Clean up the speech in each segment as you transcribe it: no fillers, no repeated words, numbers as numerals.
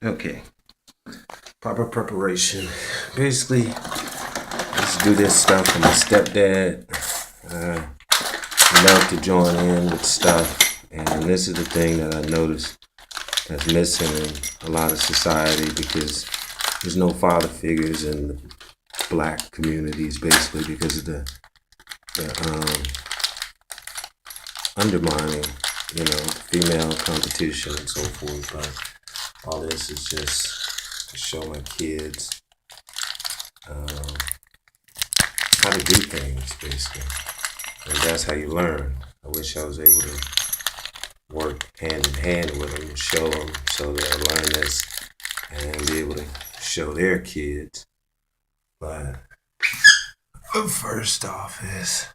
Okay. Proper preparation. Basically, let's do this stuff for my stepdad. Uh, love to join in with stuff, and this is the thing that I noticed that's missing in a lot of society because there's no father figures in the black communities, basically because of the undermining, female competition and so forth. But all this is just to show my kids um, how to do things, basically. And that's how you learn. I wish I was able to work hand in hand with them and show them so they'll learn this and be able to show their kids. But first off is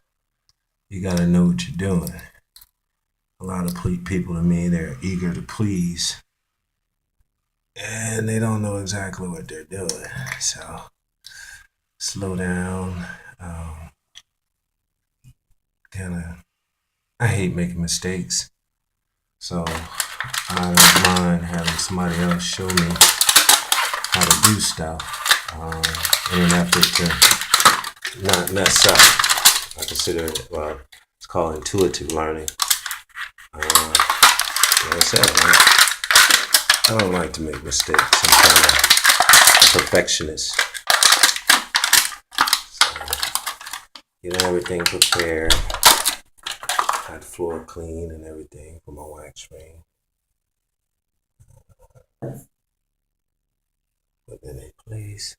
you gotta know what you're doing. A lot of people to me, they're eager to please and they don't know exactly what they're doing. So slow down. Kind of, I hate making mistakes. So I don't mind having somebody else show me how to do stuff in an effort to not mess up. I consider it, well, it's called intuitive learning. Like I said, I don't like to make mistakes. I'm kind of a perfectionist. Getting everything prepared. Got the floor clean and everything for my wax ring. Put it in place.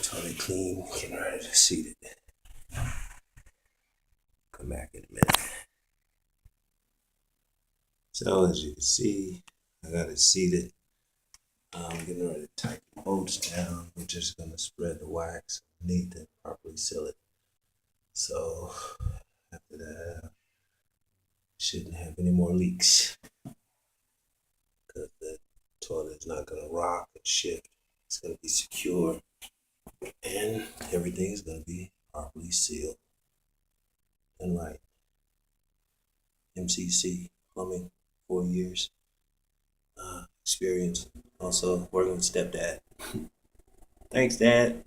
Toilet clean. Getting ready to seat it. Come back in a minute. So as you can see, I got it seated. I'm getting ready to tighten the bolts down. We're just gonna spread the wax underneath and properly seal it. So after that, shouldn't have any more leaks because the toilet is not gonna rock and shift. It's gonna be secure and everything is gonna be properly sealed and right. MCC plumbing, 4 years experience. Also working with stepdad. Thanks, Dad.